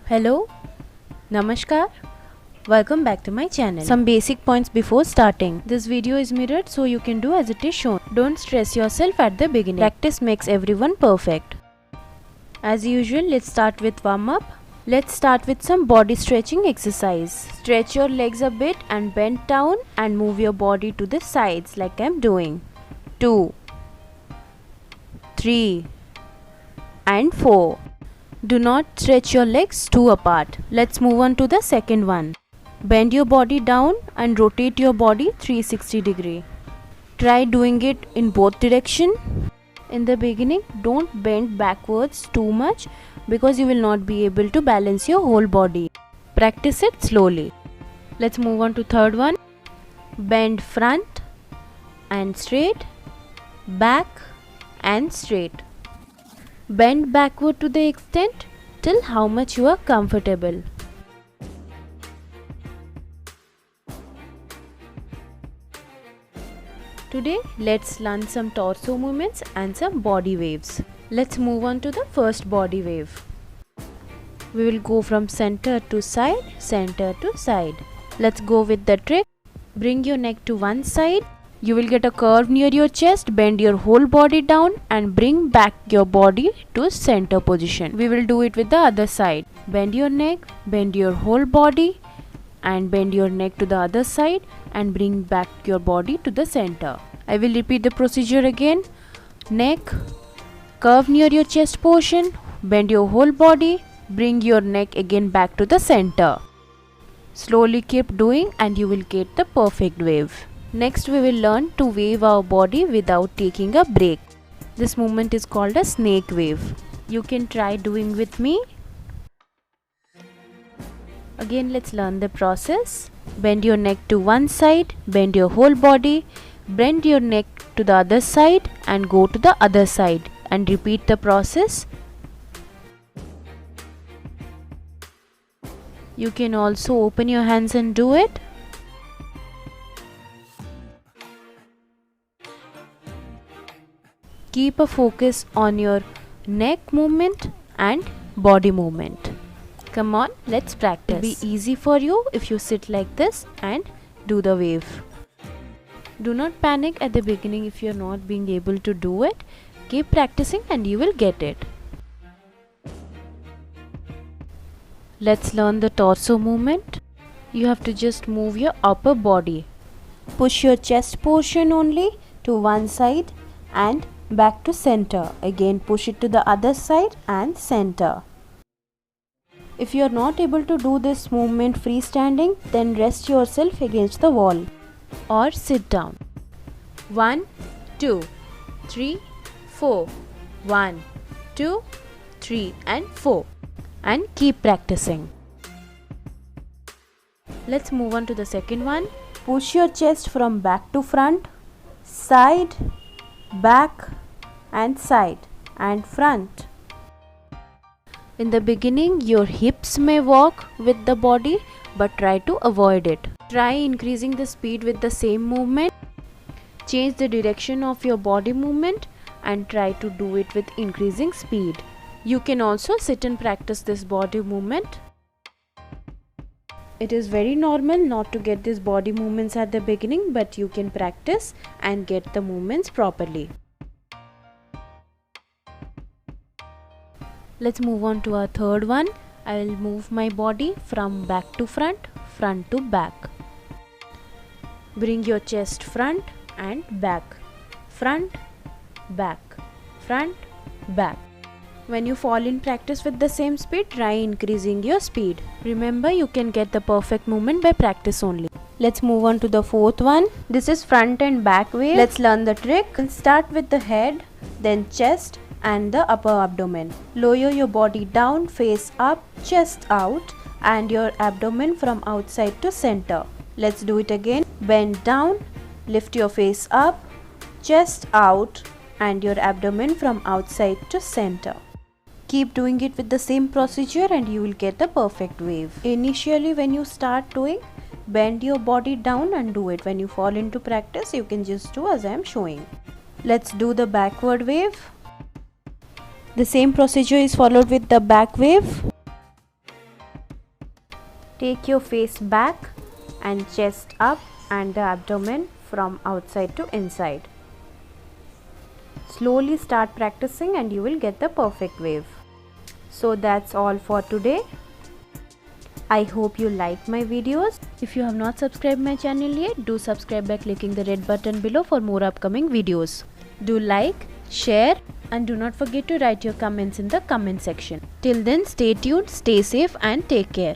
Hello, Namaskar, welcome back to my channel. Some basic points before starting. This video is mirrored so you can do as it is shown. Don't stress yourself at the beginning. Practice makes everyone perfect. As usual, let's start with warm up. Let's start with some body stretching exercise. Stretch your legs a bit and bend down and move your body to the sides like I'm doing. 2, 3 and 4. Do not stretch your legs too apart. Let's move on to the second one. Bend your body down and rotate your body 360 degree. Try doing it in both direction. In the beginning, don't bend backwards too much because you will not be able to balance your whole body. Practice it slowly. Let's move on to third one. Bend front and straight, back and straight. Bend backward to the extent till how much you are comfortable. Today, let's learn some torso movements and some body waves. Let's move on to the first body wave. We will go from center to side, center to side. Let's go with the trick. Bring your neck to one side. You will get a curve near your chest. Bend your whole body down and bring back your body to center position. We will do it with the other side. Bend your neck, bend your whole body and bend your neck to the other side and bring back your body to the center. I will repeat the procedure again. Neck, curve near your chest portion, bend your whole body, bring your neck again back to the center. Slowly keep doing and you will get the perfect wave. Next we will learn to wave our body without taking a break. This movement is called a snake wave. You can try doing with me. Again, let's learn the process. Bend your neck to one side, bend your whole body, bend your neck to the other side and go to the other side and repeat the process. You can also open your hands and do it. Keep a focus on your neck movement and body movement. Come on, let's practice. It will be easy for you if you sit like this and do the wave. Do not panic at the beginning if you are not being able to do it. Keep practicing and you will get it. Let's learn the torso movement. You have to just move your upper body. Push your chest portion only to one side and back to center. Again push it to the other side and center. If you are not able to do this movement freestanding, then rest yourself against the wall or sit down. 1, 2, 3, 4. 1, 2, 3 and 4. And keep practicing. Let's move on to the second one. Push your chest from back to front, side, back and side and front. In the beginning, your hips may walk with the body, but try to avoid it. Try increasing the speed with the same movement. Change the direction of your body movement and try to do it with increasing speed. You can also sit and practice this body movement. It is very normal not to get these body movements at the beginning, but you can practice and get the movements properly. Let's move on to our third one. I will move my body from back to front, front to back. Bring your chest front and back. Front, back, front, back. When you fall in practice with the same speed, try increasing your speed. Remember, you can get the perfect movement by practice only. Let's move on to the fourth one. This is front and back wave. Let's learn the trick. Start with the head, then chest and the upper abdomen. Lower your body down, face up, chest out and your abdomen from outside to center. Let's do it again. Bend down, lift your face up, chest out and your abdomen from outside to center. Keep doing it with the same procedure and you will get the perfect wave. Initially when you start doing, bend your body down and do it. When you fall into practice, you can just do as I am showing. Let's do the backward wave. The same procedure is followed with the back wave. Take your face back and chest up and the abdomen from outside to inside. Slowly start practicing and you will get the perfect wave. So that's all for today. I hope you like my videos. If you have not subscribed my channel yet, do subscribe by clicking the red button below for more upcoming videos. Do like, share and do not forget to write your comments in the comment section. Till then, stay tuned, stay safe and take care.